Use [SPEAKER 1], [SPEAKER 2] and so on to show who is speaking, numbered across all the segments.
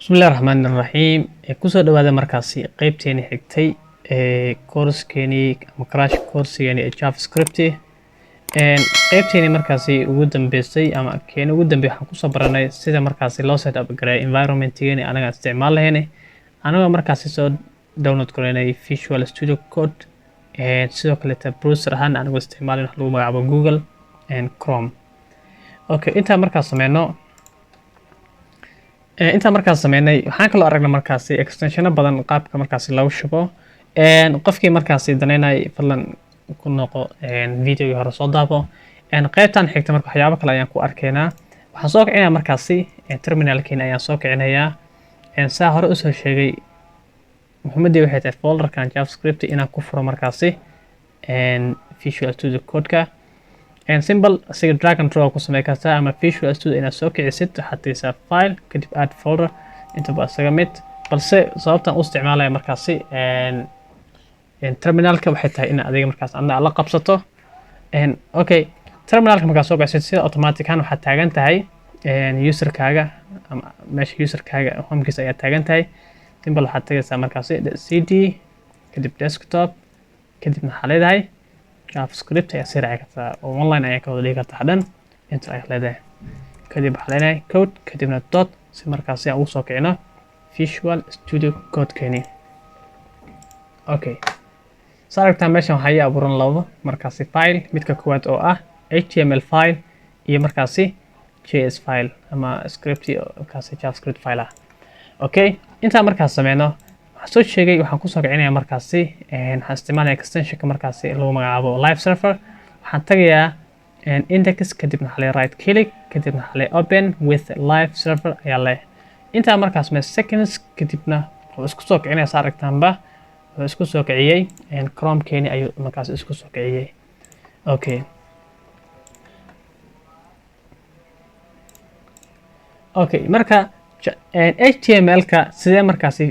[SPEAKER 1] Bismillaahi Raxmaani Raxiim. Kusoo dhawaada markaasi qaybteeni xigtay course-keeni ama crash course-geeni JavaScript. Qaybteeni markaasi ugu dambeysay ama keeni ugu dambeeyay waxaan kusoo baranay sida markaasi loo set up gareeyo environment-geeni anaga isticmaal lahayn. Anaga markaasi soo download gareynay Visual Studio Code sidoo kale browser ahaan anaga isticmaalin wax lagu magacaabo Google and Chrome. Okay, inta markaas sameeyno inta markaas sameeynay waxaan kala aragnay markaasi extension badan qaabka markaasi lagu shubo qofkii markaasi daneynay fadlan ku noqo video hore soo daabo qaybtan xigta marka waxyaabo kale ayaan ku arkaynaa waxaan soo kicinayaa markaasi terminalkeena ayaan soo kicinayaa saa hore u soo sheegay muhiimadii waxay tahay folderkan JavaScript inaan ku furo markaasi Visual Studio Code-ka simple asiga drag and drop ku sameey kartaa ama Visual Studio inaad soo kicisid waxaad tageysaa file kadib add folder inta ba isaga mid balse sababtan u isticmaalaya markaasi terminalka waxay tahay in adiga markaas aad la qabsato okay terminalka markaas soo kicisid sida automatic ahaan waxaad taagan tahay user-kaaga ama meesha user-kaaga home-kiisa ayaa taagan tahay simple waxaad tagaysaa markaasi cd kadib desktop kadibna waxaa leedahay JavaScript ayaa sii raaci kartaa oo online ayaa ka wada dhigi kartaa dhan inta ay leedahay kadib waxaa leedahay code kadibna dot si markaasi aan ugu soo kicino Visual Studio Code-keeni. Okay, soo aragtaa meeshan waxaa ii abuuran labo markaasi file midka koowaad oo ah HTML file iyo markaasi JS file ama script markaasi JavaScript file ah. Okay, inta markaas sameeyno soo sheegay waxaan ku soo kicinayaa markaasi waxaan isticmaalaya extension-ka markaasi lagu magacaabo live server waxaan tagayaa index kadibna waxaa right click kadibna waxaa open with live server ayaa leh inta markaas me seconds kadibna wuxuu isku soo kicinaya saa aragtaanba wuxuu isku soo kiciyay Chrome-keeni ayuu markaas isku soo kiciyay. Okay, okay marka HTML-ka sidee markaasi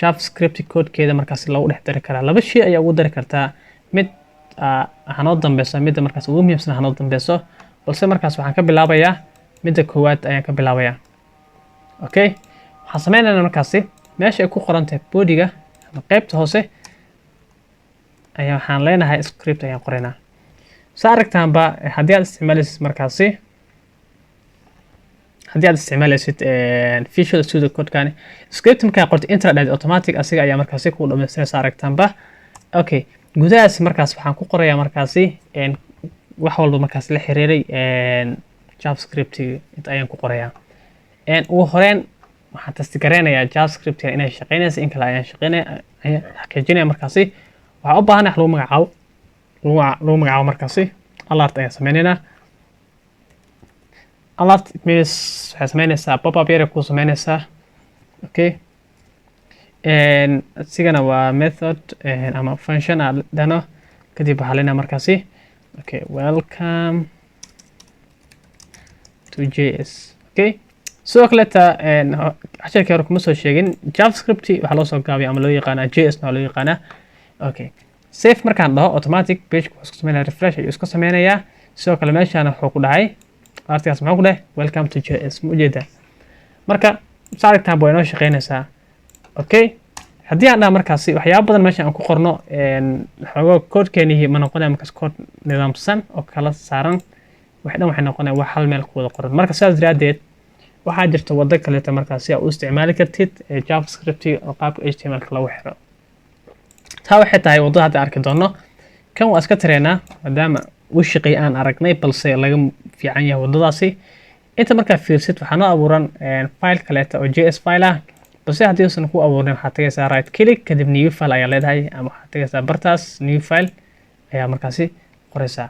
[SPEAKER 1] JavaScript code-keeda markaasi lagu dhex dari karaa laba shay ayaa ugu dari kartaa mid hanoo dambeyso midda markaas ugu muhiimsan hanoo dambeyso balse markaas waxaan ka bilaabayaa midda koowaad ayaan ka bilaabayaa. Okay, waxaan sameynaynaa markaasi meesha ay ku qoran tahay body-ga ama qaybta hoose ayaa waxaan leenahay script ayaan qoraynaa saa aragtaanba haddii aad isticmaalaysid markaasi haddii aad isticmaalaysid Visual Studio Code-kaani script markaa qorto internet automatic asiga ayaa markaasi ku dhameystiraysa aragtaanba. Okay, gudahaas markaas waxaan ku qorayaa markaasi wax walba markaas la xiriiray JavaScript inta ayaan ku qorayaa ugu horeyn waxaan test gareynayaa JavaScript inay shaqeynayso in kale ayaan xaqiijinaya markaasi waxaan u baahanahay lagu magacaabo markaasi alert ayaan sameynaynaa. Alert means waxay sameynaysaa pop-up yar ku sameynaysaa. Okay, sigana waa method ama function aan dhano kadib waxaa leenahay markaasi okay welcome to JS. Okay, sidoo kale casharkii hore kuma soo sheegin JavaScript waxaa loo soo gaabiyaa ama loo yaqaanaa JS na loo yaqaanaa. Okay, save markaan dhaho automatic page wuxuu isku sameynayaa refresh ayuu isku sameynayaa sidoo kale meeshaan wuxuu ku dhahay artigaas maxaa ku dhahay welcome to JS mujeeda marka saarigtaan buu inoo shaqeynaysaa. Okay, haddii aan dhaha markaasi waxyaabo badan meesha aan ku qorno xogo code-keeni ma noqonaya markaas code nidaamsan oo kala saaran wax dhan waxay noqonaya wax hal meel ku wada qoran marka sidaas daraadeed waxaa jirta waddo kaleeta markaasi aad u isticmaali kartid JavaScript oo qaabka HTML-ka lagu xiro taa waxay tahay waddo hadda arki doono kan waa iska tireynaa maadaama uu shaqay aan aragnay balse laga fiican yahay waddadaasi inta markaa fiirsid waxaa noo abuuran file kaleeta oo JS file ah balse haddii uusan ku abuurin waxaad tagaysaa right click kadib new file ayaa leedahay ama waxaad tagaysaa bartaas new file ayaa markaasi qoraysaa.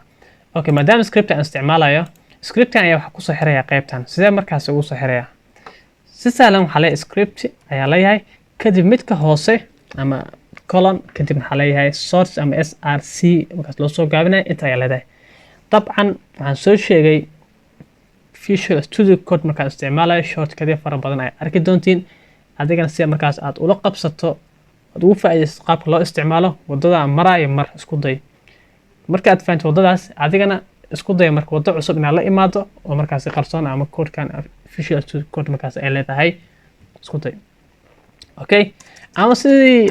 [SPEAKER 1] Okay, maadaama script aan isticmaalayo scriptan ayaa waxaa kusoo xiraya qaybtan sidee markaasi ugu soo xiraya si sahlan waxaa leeyahay script ayaa leeyahay kadib midka hoose ama colon kadib waxaa leeyahay source ama src markaas loo soo gaabinaya inta ayaa leedahay. dabcan waxaan soo sheegay Visual Studio Code markaad isticmaalayo shortcut fara badan ay arki doontiin adigana si markaas aad ula qabsato aad ugu faa'iideysato qaabka loo isticmaalo waddada maraya mar isku day marka aad fahanto waddadaas adigana isku day marka waddo cusub inaad la imaado oo markaas qarsoon ama code-kan Visual Studio Code markaas ay leedahay isku day. Okay, ama sidii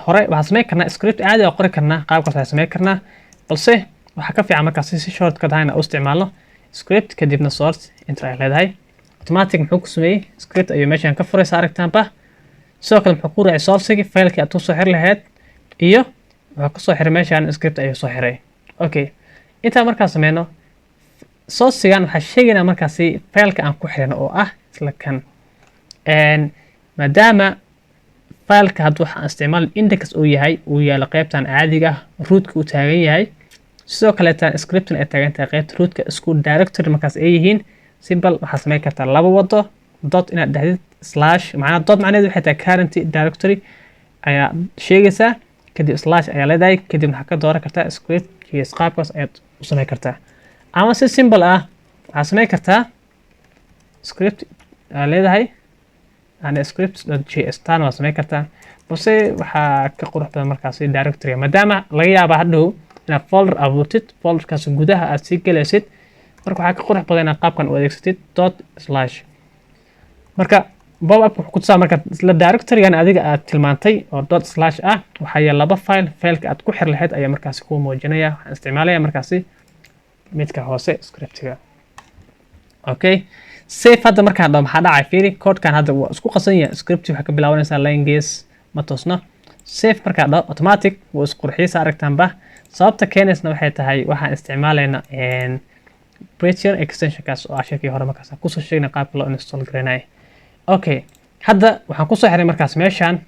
[SPEAKER 1] hore waxaan samayn karnaa script caadi oo qori karnaa qaabkaas ayaan samayn karnaa, balse waxaa ka fiican markaas si shortcut ahayna u isticmaalno script kadibna source enter ay leedahay. Automatic muxuu ku sameeyey script ayuu meeshaan ka furaysa aragtaanba, sidoo kale muxuu ku raacay source-gii faylkii aad u soo xiri lahayd iyo wuxuu ka soo xiray meeshaan script ayuu soo xiray. Okay, intaan markaas sameyno source-gan waxaa sheegaynaa markaasi faylka aan ku xirino oo ah isla kan maadaama faylka hadduu waxaan isticmaal index uu yahay uu yaalo qaybtan caadiga ah rootka uu taagan yahay, sidoo kale tan scriptan ay taagan tahay qaybta rootka isku directory markaas ay yihiin. Simple waxaa samayn kartaa laba wado dot inaad dhahdid slash macnaha dot macnaheedu waxay tahay current directory ayaa sheegaysaa, kadib slash ayaa leedahay, kadib waxaa ka dooran kartaa script js qaabkaas ayaad u samayn kartaa. Ama si simple ah waxaa samayn kartaa script aa leedahay and script.js tan waa samayn kartaa, balse waxaa ka qurux badan markaasi directory maadaama laga yaaba hadhow inaad folder abuurtid, folderkaas gudaha aad sii galaysid, marka waxaa ka qurux badan inaad qaabkan u adeegsatid dot slash. marka pop-up wuxuu ku tusaa marka isla directory-gan adiga aad tilmaantay oo dot slash ah waxaa yaala laba file, faylka aad ku xir lahayd ayaa markaasi kuu muujinaya. waxaan isticmaalaya markaasi midka hoose scriptiga. Okay, save hadda markaan dhaho maxaa dhacay fiiri codekan hadda waa isku qasan yahay, script waxaa ka bilaabanaysaa line gees ma toosna. Save markaan dhaho automatic wuu isqurxiyaysa aragtaanba, sababta keenaysna waxay tahay waxaan isticmaalaynaa Patreon extensionkaas oo ashirkii hore markaas kusoo sheegnay qaabka loo install garanayo. Okay, hadda waxaan kusoo xirnay markaas meeshaan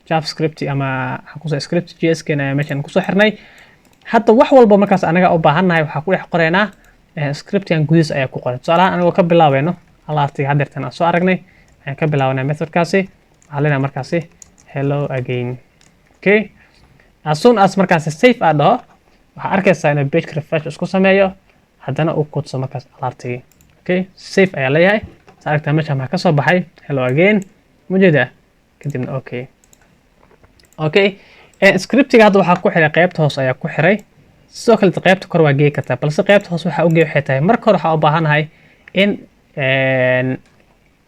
[SPEAKER 1] javascript ama waxaan kusoo script js keena ayaa meeshaan kusoo xirnay. hadda wax walba markaas anaga u baahannahay waxaa ku dhex qoraynaa scriptigan gudihiis ayaa ku qoran. tusaalahaan anagoo ka bilaabayno alaabtiga haddeertan aan soo aragnay ayaan ka bilaabanaa methodkaasi, waxaa leenahay markaasi hello again. Okay, as soon as markaasi save aad dhaho waxaa arkaysaa inuu page refresh isku sameeyo haddana uu kudso markaas alaabtigii. Okay, save ayaa leeyahay, saa aragtaa meeshaan maxaa ka soo baxay hello again mujeedaa, kadibna okay. Okay, scriptiga hadda waxaa ku xiray qaybta hoose ayaa ku xiray, sidoo kale qaybta kor waa geey kartaa, balse qaybta hoose waxaa u geey waxay tahay marka hore waxaa u baahanahay in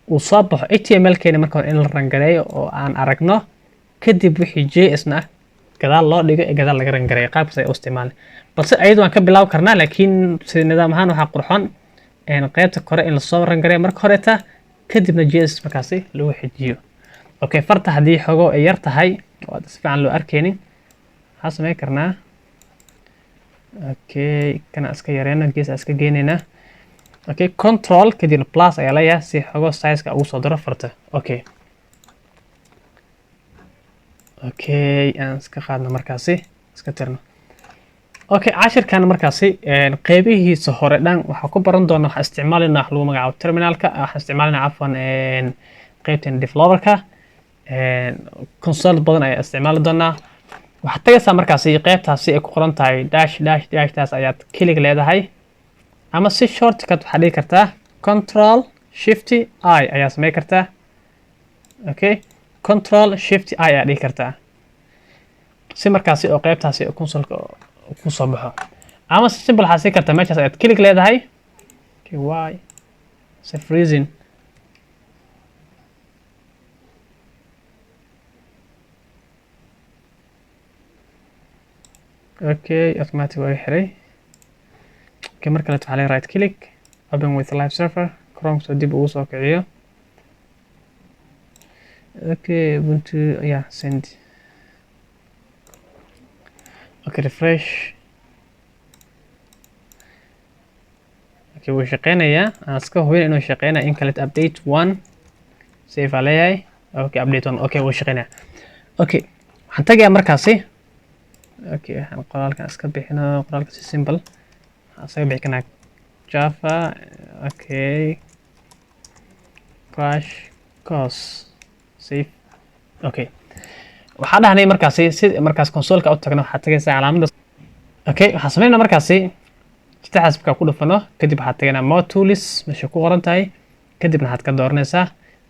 [SPEAKER 1] uu soo baxo html-keena marka hore in la rangareeyo oo aan aragno, kadib wixii js-na gadaal loo dhigo ee gadaal laga rangareeyo qaabkaas ay u isticmaalay. balse ayadu waan ka bilaabi karnaa, laakiin sida nidaam ahaan waxaa qurxoon qaybta kore in lasoo rangareeyo marka horeta kadibna js markaasi lagu xijiyo. Okay, farta haddii xogo ay yar tahay oo aad si fiican loo arkeynin waxaan samayn karnaa okay kana iska yareyna gees iska geenayna. Okay, control kadibna plus ayaa leeyahay si xogo size-ka ugu soo daro farta. Okay, okay aan iska qaadno markaasi iska tirno. Okay, cashirkan markaasi qaybihiisa hore dhan waxaa ku baran doonaa waxaan isticmaalinaa wax lagu magacaabo terminalka, waxaan isticmaalinaa cafwan qaybtan developerka console badan ayaa isticmaali doonaa. waxaad tagaysaa markaasi qaybtaasi ay ku qoran tahay dash taas ayaad kilig leedahay, ama si shortcut waxaad dhigi kartaa control shift I ayaa samayn kartaa. Okay, control shift I ayaa dhigi kartaa si markaasi oo qaybtaasi oo consoleka ku soo baxo, ama si simple waxaad sii kartaa meeshaas ayaad kilig leedahay. Okay, why so freezing. Okay, automatic way xiray. Okay, marka la taxalay right click open with live server chrome soo dib ugu soo kiciyo. Okay, ubuntu yeah send. Okay, refresh. Okay, wuu shaqeynayaa, aan iska hubin inuu shaqeynayo in kale update 1 save aleeyahay. Okay, update 1 okay wuu shaqeynayaa. Okay, waxaan tagayaa markaasi. Okay, waxaan qoraalkan iska bixino, qoraalka si simple waxaan iska bixinaa java. Okay, crash course save. Okay, waxaan dhahnay markaasi si markaas consoleka u tagno waxaad tagaysaa calaamadda. Okay, waxaan sameynaa markaasi sida xasabka ku dhufano, kadib waxaad tagaynaa more tools meesha ku qoran tahay, kadibna waxaad ka dooranaysaa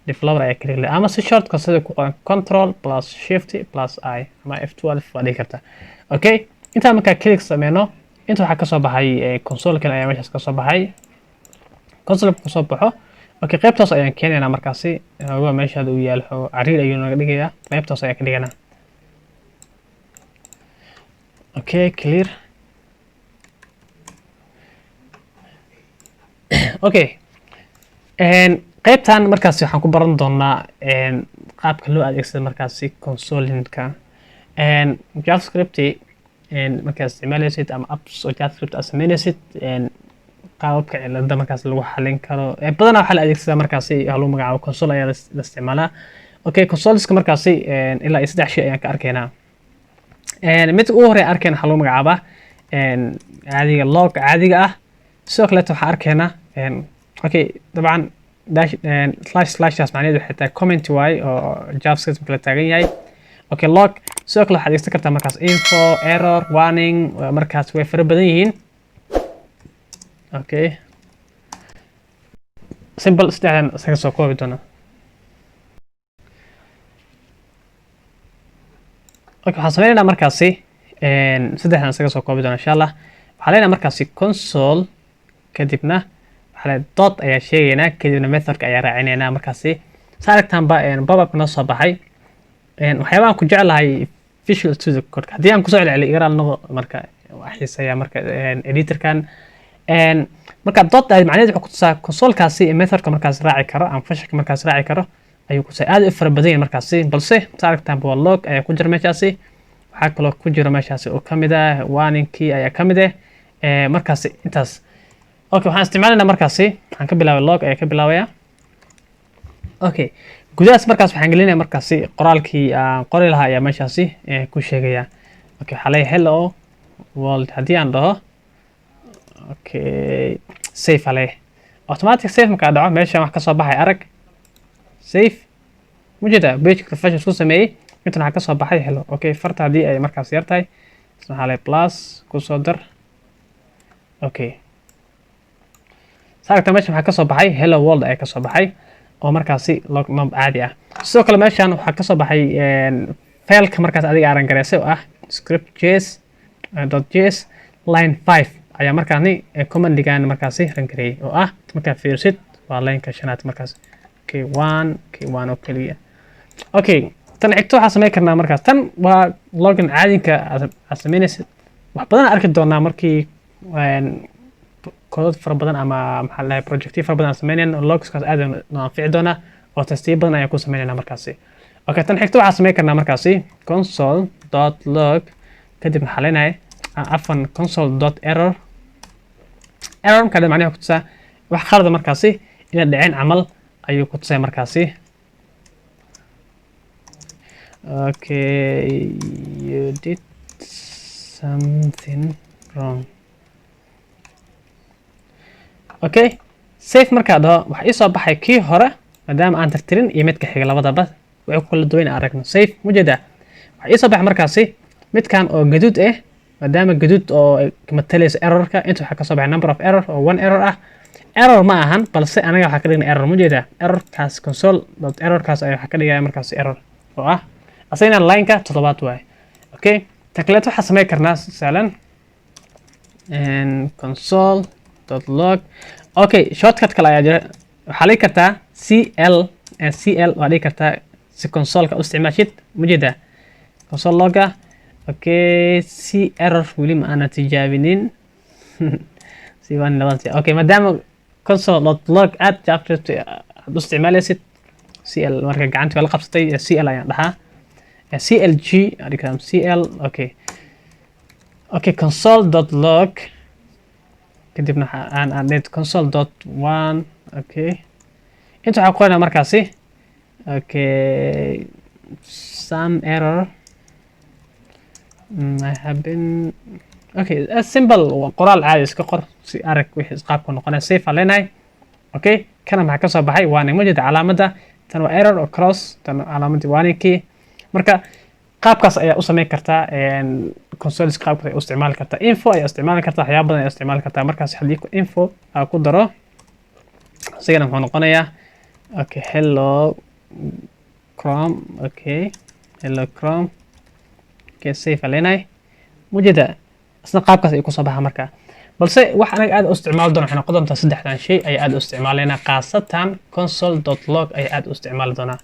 [SPEAKER 1] developer ayaa kaliya leh, ama si shortcut sida ku qoran control plus shift plus I ama F12 waa dhigi kartaa. Okay, intaan markaa click sameyno inta waxaa ka soo baxay console kan ayaa meeshaas ka soo baxay. console ka soo baxo okay qaybtaas ayaan keenaynaa markaasi waa meesha uu yaal cariir ayuu naga dhigayaa qaybtaas ayaan ka dhiganaa okay clear okay qaybtan markaasi waxaan ku baran doonaa qaabka loo adeegsado markaasi consolinka javascript markaad isticmaalaysid ama apps oo javascript aad sameynaysid qaababka cilada markaas lagu xalin karo badanaa waxaa la adeegsadaa markaasi lagu magacaabo console ayaa la isticmaalaa okay consoleska markaasi ilaa 3 shay ayaan ka arkaynaa mid ugu horeeya arkayna waxaa lagu magacaabaa caadiga log caadiga ah sidoo kale waxaan arkaynaa okay dabcan dash slash macnaheedu waxay tahay comment waay oo javascript kala taagan yahay okay log sidoo kale waxaad adeegsan kartaa markaas info error warning markaas way fara badan yihiin okay simple saddexdan isaga soo koobi doona okay waxaan sameynaynaa markaasi saddexdan isaga soo koobi doona insha allah waxaan leenahay markaasi console kadibna waxaa dot ayaa sheegaynaa kadibna methodka ayaa raacinaynaa markaasi saa aragtaanba pop-up noo soo baxay waxyaabahan ku jeclahay visual studio code haddii aan kusoo celceliyo igaraal noqo marka waa xiiseeyaa marka editorkan marka dot macnaheedu wuxuu ku tusaa consolekaasi methodka markaas raaci karo ama functionka markaas raaci karo ayuu ku tusaa aad u fara badan yahay markaasi balse saa aragtaanba waa log ayaa ku jira meeshaasi waxaa kaloo ku jira meeshaasi oo kamid ah warningkii ayaa kamid ah markaasi intaas okay waxaan isticmaalaynaa markaasi waxaan ka bilaabay log ayaa ka bilaabaya okay gudahaas markaas waxaan gelinayaa markaasi qoraalkii aan qori lahaa ayaa meeshaasi ku sheegaya okay waxaa leeyahay hello world haddii aan dhaho okay safe ale automatic safe markaa dhaco meeshaan wax ka soo baxay arag safe mujeda page refresh isku sameeyey intan waxaa ka soo baxay hello okay farta haddii ay markaas yar tahay waxaa leeyahay plus ku soo dar okay saarta meeshaan waxaa ka soo baxay hello world ayaa ka soo baxay oo markaasi log nom caadi ah sidoo kale meeshaan waxaa ka soo baxay failka markaas adiga aaran gareysay oo ah script.js line 5 ayaa markaani commandigan markaasi ran gareeyay oo ah markaa fiirsid waa lineka shanaad markaas k1 oo kaliya okay tan xigto waxaa sameyn karnaa markaas tan waa login caadinka aad sameynaysid wax badan arki doonaa markii koodad fara badan ama maxaa la projectiyo fara badan sameynayna logskaas aad noo anfici doona oo testiyo badan ayaan ku sameynayna markaasi okay tan xigto waxaa sameyn karnaa markaasi console.log kadib waxaa leenahay afan console.error error markaa macnaheedu ku tusaa wax khalada markaasi ina dhaceen camal ayuu ku tusay markaasi okay you did something wrong okay safe markaa dhaho waxa ii soo baxay kii hore maadaama aan tirtirin iyo midka xiga labadaba waxay ku kala duwan aragno safe mujeda waxa ii soo baxay markaasi midkan oo gaduud ah maadaama gaduud oo matalaysa errorka inta waxa ka soo baxay number of error oo one error ah error ma ahan balse anaga waxa ka dhignay error mujeda errorkaas console.errorkaas ayaa waxa ka dhigaya markaasi error oo ah asayna line-ka toddobaad waay okay takleet waxa sameey karnaa sahlan console.log okay shortcut kale ayaa jira waxaa dhigi kartaa cl waa dhigi kartaa si consoleka u isticmaashid mujeda console logga okay c error weli ma aana tijaabinin okay maadaama console.log aad javascript aad u isticmaalaysid cl marka gacanta waa la qabsatay cl ayaan dhahaa clg adiga cl okay console.log kadibna aan added console.1 okay inta waxaa qoranaa markaasi okay some error I have been okay simple qoraal caadi iska qor si arag wixii qaabku noqonay safe leenahay okay kana maxaa ka soo baxay warning ma jirta calaamadda tan waa error oo cross tan calaamadda warningkii marka qaabkaas ayaa u sameyn kartaa consoles qaabkaas ayaa u isticmaali kartaa info ayaa isticmaali kartaa waxyaabo badan ayaa isticmaali kartaa markaas haddii info aa ku daro isagana muxuu noqonayaa okay hello chrome okay hello chrome okay safe leenahay mujeda isna qaabkaas ay ku soo baxa marka balse wax anaga aad u isticmaal doona waxaan noqon doontaa saddexdan shay ay aad u isticmaaleyna qaasatan console.log ay aad u isticmaali doonaa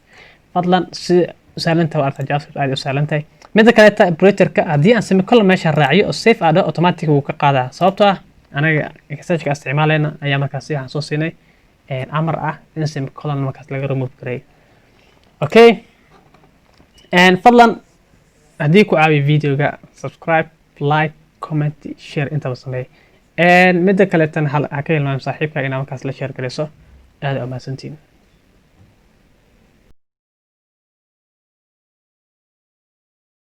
[SPEAKER 1] fadlan si sahlantahay waa arta JavaScript aad u sahlantahay midda kale ta operatorka haddii aan semicolon meesha raaciyo oo save aad automatic wuu ka qaadaa sababtoo ah anaga extensionka isticmaaleyna ayaa markaas waxaan soo siinay amar ah in semicolon markaas laga remove gareeyo okay fadlan haddii ku caawiyo videoga subscribe like comment share intaba sameey midda kale tan ha ka hilmaam saaxiibka inaad markaas la share gareyso aad u mahadsantiin